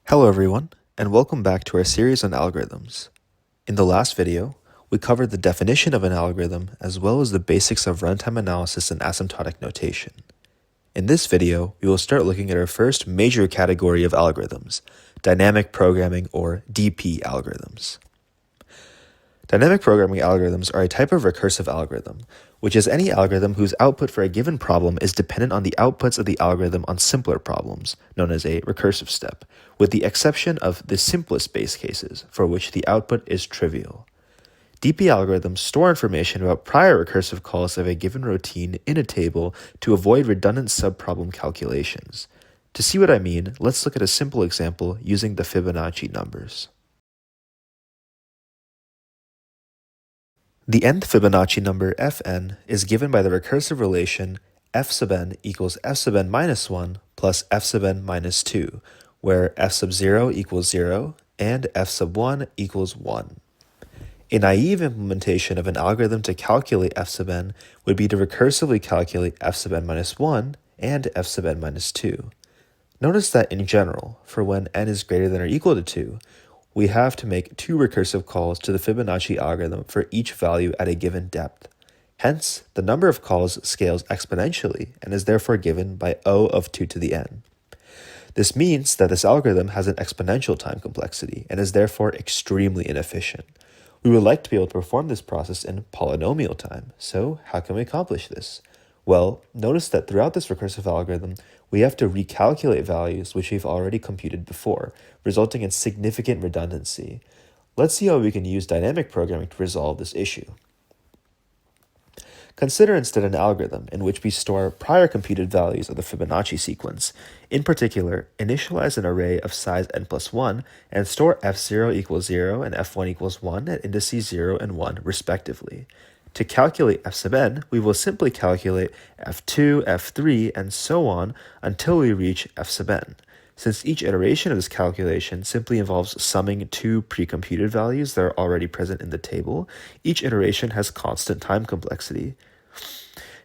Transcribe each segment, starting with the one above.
Hello everyone, and welcome back to our series on algorithms. In the last video, we covered the definition of an algorithm as well as the basics of runtime analysis and asymptotic notation. In this video, we will start looking at our first major category of algorithms, dynamic programming or DP algorithms. Dynamic programming algorithms are a type of recursive algorithm, which is any algorithm whose output for a given problem is dependent on the outputs of the algorithm on simpler problems, known as a recursive step, with the exception of the simplest base cases, for which the output is trivial. DP algorithms store information about prior recursive calls of a given routine in a table to avoid redundant subproblem calculations. To see what I mean, let's look at a simple example using the Fibonacci numbers. The nth Fibonacci number fn is given by the recursive relation f sub n equals f sub n minus 1 plus f sub n minus 2, where f sub 0 equals 0 and f sub 1 equals 1. A naive implementation of an algorithm to calculate f sub n would be to recursively calculate f sub n minus 1 and f sub n minus 2. Notice that in general, for when n is greater than or equal to 2, we have to make two recursive calls to the Fibonacci algorithm for each value at a given depth. Hence, the number of calls scales exponentially and is therefore given by O of 2 to the n. This means that this algorithm has an exponential time complexity and is therefore extremely inefficient. We would like to be able to perform this process in polynomial time, so how can we accomplish this? Well, notice that throughout this recursive algorithm, we have to recalculate values which we've already computed before, resulting in significant redundancy. Let's see how we can use dynamic programming to resolve this issue. Consider instead an algorithm in which we store prior computed values of the Fibonacci sequence. In particular, initialize an array of size n plus 1 and store f0 equals 0 and f1 equals 1 at indices 0 and 1 respectively. To calculate f sub n, we will simply calculate f2, f3, and so on until we reach f sub n. Since each iteration of this calculation simply involves summing two pre-computed values that are already present in the table, each iteration has constant time complexity.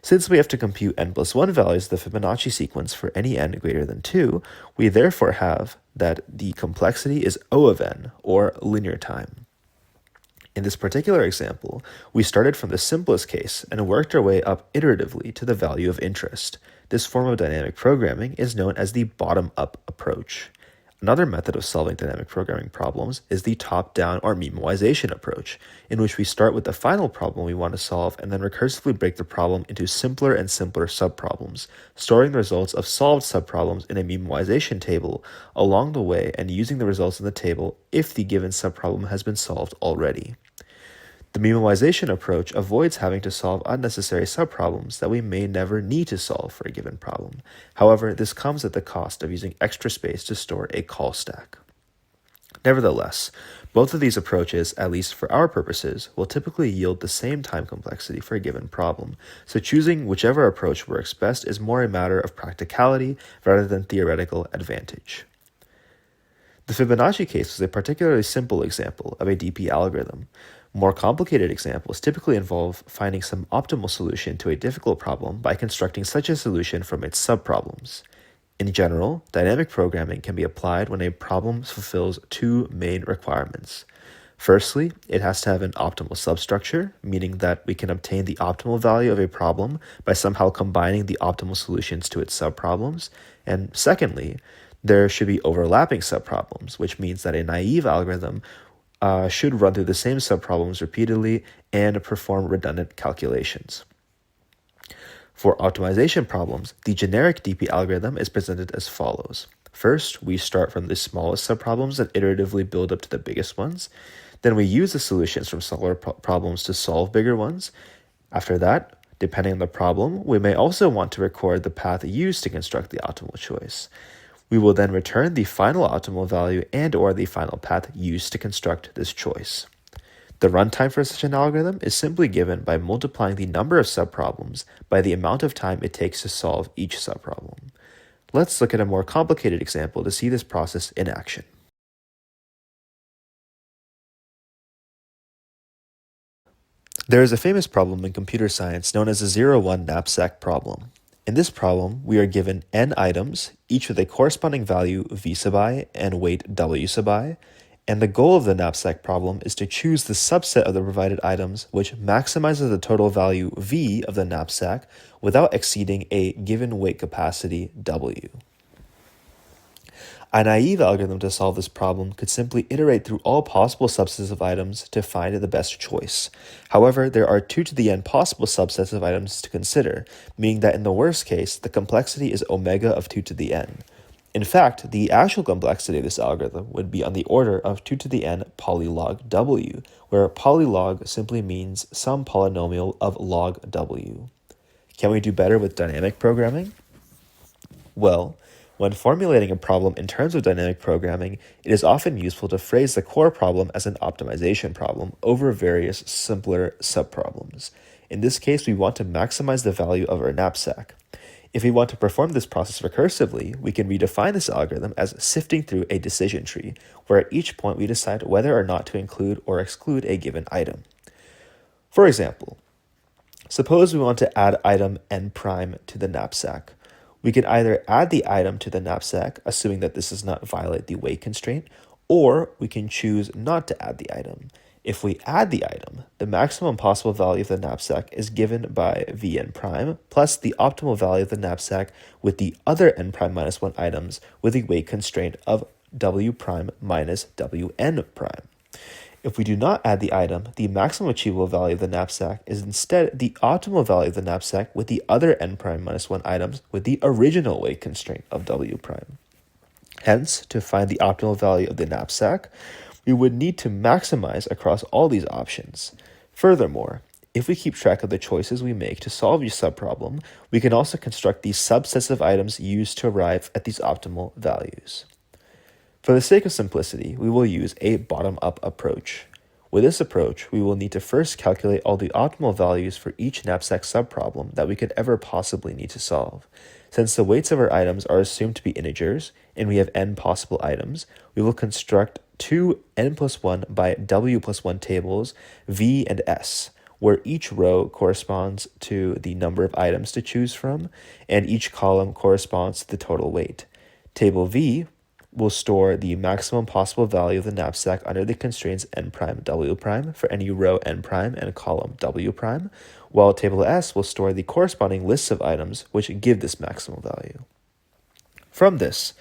Since we have to compute n plus 1 values of the Fibonacci sequence for any n greater than 2, we therefore have that the complexity is O of n, or linear time. In this particular example, we started from the simplest case and worked our way up iteratively to the value of interest. This form of dynamic programming is known as the bottom-up approach. Another method of solving dynamic programming problems is the top-down or memoization approach, in which we start with the final problem we want to solve and then recursively break the problem into simpler and simpler subproblems, storing the results of solved subproblems in a memoization table along the way and using the results in the table if the given subproblem has been solved already. The memoization approach avoids having to solve unnecessary subproblems that we may never need to solve for a given problem. However, this comes at the cost of using extra space to store a call stack. Nevertheless, both of these approaches, at least for our purposes, will typically yield the same time complexity for a given problem, so choosing whichever approach works best is more a matter of practicality rather than theoretical advantage. The Fibonacci case was a particularly simple example of a DP algorithm. More complicated examples typically involve finding some optimal solution to a difficult problem by constructing such a solution from its subproblems. In general, dynamic programming can be applied when a problem fulfills two main requirements. Firstly, it has to have an optimal substructure, meaning that we can obtain the optimal value of a problem by somehow combining the optimal solutions to its subproblems. And secondly, there should be overlapping subproblems, which means that a naive algorithm should run through the same subproblems repeatedly and perform redundant calculations. For optimization problems, the generic DP algorithm is presented as follows. First, we start from the smallest subproblems and iteratively build up to the biggest ones. Then we use the solutions from smaller problems to solve bigger ones. After that, depending on the problem, we may also want to record the path used to construct the optimal choice. We will then return the final optimal value and/or the final path used to construct this choice. The runtime for such an algorithm is simply given by multiplying the number of subproblems by the amount of time it takes to solve each subproblem. Let's look at a more complicated example to see this process in action. There is a famous problem in computer science known as the 0-1 knapsack problem. In this problem, we are given n items, each with a corresponding value v sub I and weight w sub I, and the goal of the knapsack problem is to choose the subset of the provided items which maximizes the total value v of the knapsack without exceeding a given weight capacity w. A naive algorithm to solve this problem could simply iterate through all possible subsets of items to find the best choice. However, there are 2 to the n possible subsets of items to consider, meaning that in the worst case, the complexity is omega of 2 to the n. In fact, the actual complexity of this algorithm would be on the order of 2 to the n polylog w, where polylog simply means some polynomial of log w. Can we do better with dynamic programming? Well, when formulating a problem in terms of dynamic programming, it is often useful to phrase the core problem as an optimization problem over various simpler subproblems. In this case, we want to maximize the value of our knapsack. If we want to perform this process recursively, we can redefine this algorithm as sifting through a decision tree, where at each point we decide whether or not to include or exclude a given item. For example, suppose we want to add item n prime to the knapsack. We can either add the item to the knapsack, assuming that this does not violate the weight constraint, or we can choose not to add the item. If we add the item, the maximum possible value of the knapsack is given by Vn prime plus the optimal value of the knapsack with the other n prime minus 1 items with a weight constraint of W prime minus Wn prime. If we do not add the item, the maximum achievable value of the knapsack is instead the optimal value of the knapsack with the other n prime minus 1 items with the original weight constraint of W prime. Hence, to find the optimal value of the knapsack, we would need to maximize across all these options. Furthermore, if we keep track of the choices we make to solve each subproblem, we can also construct these subsets of items used to arrive at these optimal values. For the sake of simplicity, we will use a bottom-up approach. With this approach, we will need to first calculate all the optimal values for each knapsack subproblem that we could ever possibly need to solve. Since the weights of our items are assumed to be integers, and we have n possible items, we will construct two n plus 1 by w plus 1 tables, v and s, where each row corresponds to the number of items to choose from, and each column corresponds to the total weight. Table v will store the maximum possible value of the knapsack under the constraints n prime w prime for any row n prime and column w prime, while table S will store the corresponding lists of items which give this maximum value. From this,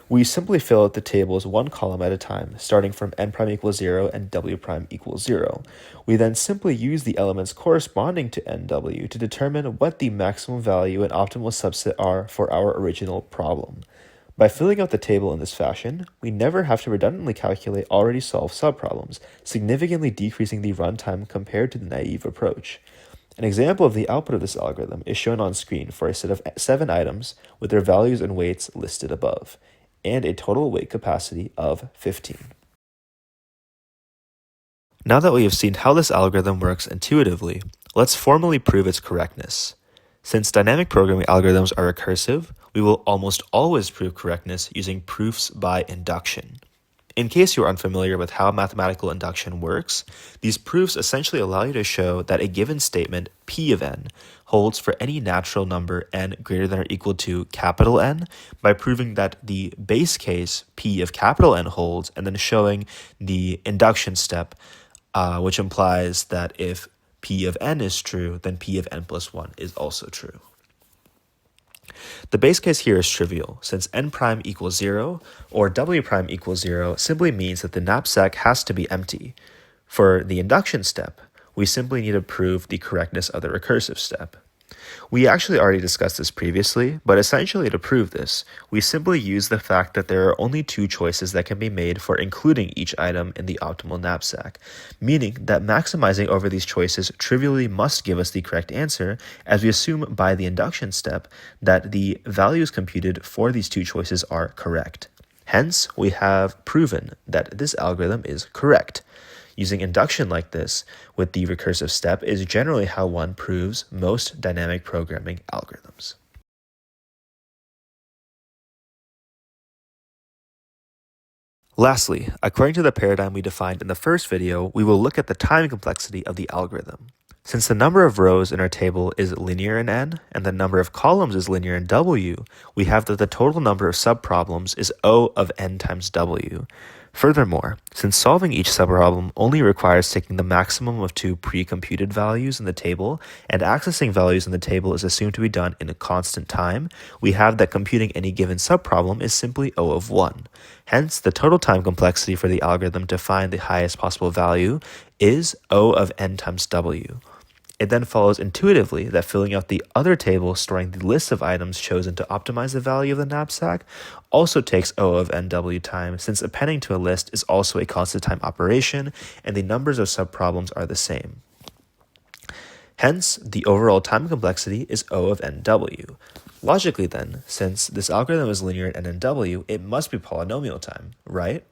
we simply fill out the tables one column at a time, starting from n prime equals 0 and w prime equals 0. We then simply use the elements corresponding to nw to determine what the maximum value and optimal subset are for our original problem. By filling out the table in this fashion, we never have to redundantly calculate already solved subproblems, significantly decreasing the runtime compared to the naive approach. An example of the output of this algorithm is shown on screen for a set of 7 items with their values and weights listed above, and a total weight capacity of 15. Now that we have seen how this algorithm works intuitively, let's formally prove its correctness. Since dynamic programming algorithms are recursive, we will almost always prove correctness using proofs by induction. In case you are unfamiliar with how mathematical induction works, these proofs essentially allow you to show that a given statement, P of n, holds for any natural number n greater than or equal to capital N by proving that the base case, P of capital N, holds, and then showing the induction step, which implies that if P of n is true, then P of n plus 1 is also true. The base case here is trivial, since n prime equals 0 or w prime equals 0 simply means that the knapsack has to be empty. For the induction step, we simply need to prove the correctness of the recursive step. We actually already discussed this previously, but essentially to prove this, we simply use the fact that there are only 2 choices that can be made for including each item in the optimal knapsack, meaning that maximizing over these choices trivially must give us the correct answer, as we assume by the induction step that the values computed for these 2 choices are correct. Hence, we have proven that this algorithm is correct. Using induction like this with the recursive step is generally how one proves most dynamic programming algorithms. Lastly, according to the paradigm we defined in the first video, we will look at the time complexity of the algorithm. Since the number of rows in our table is linear in n, and the number of columns is linear in w, we have that the total number of subproblems is O of n times w. Furthermore, since solving each subproblem only requires taking the maximum of two pre-computed values in the table, and accessing values in the table is assumed to be done in a constant time, we have that computing any given subproblem is simply O of 1. Hence, the total time complexity for the algorithm to find the highest possible value is O of n times w. It then follows intuitively that filling out the other table storing the list of items chosen to optimize the value of the knapsack also takes O of nw time, since appending to a list is also a constant time operation and the numbers of subproblems are the same. Hence, the overall time complexity is O of nw. Logically then, since this algorithm is linear in n and w, it must be polynomial time, right?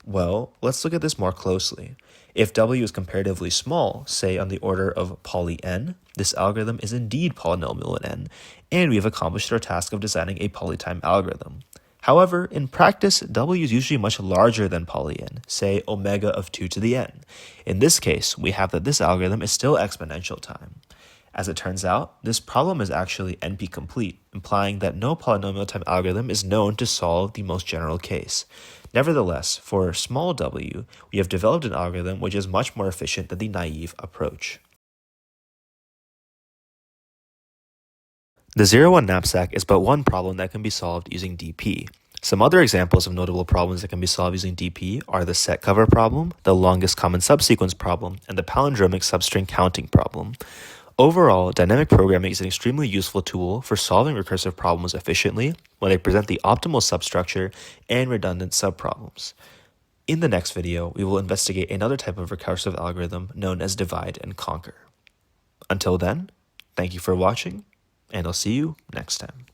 Well, let's look at this more closely. If w is comparatively small, say on the order of poly n, this algorithm is indeed polynomial in n, and we have accomplished our task of designing a polytime algorithm. However, in practice, w is usually much larger than poly n, say omega of 2 to the n. In this case, we have that this algorithm is still exponential time. As it turns out, this problem is actually NP-complete, implying that no polynomial time algorithm is known to solve the most general case. Nevertheless, for small w, we have developed an algorithm which is much more efficient than the naive approach. The 0-1 knapsack is but one problem that can be solved using DP. Some other examples of notable problems that can be solved using DP are the set cover problem, the longest common subsequence problem, and the palindromic substring counting problem. Overall, dynamic programming is an extremely useful tool for solving recursive problems efficiently when they present the optimal substructure and redundant subproblems. In the next video, we will investigate another type of recursive algorithm known as divide and conquer. Until then, thank you for watching, and I'll see you next time.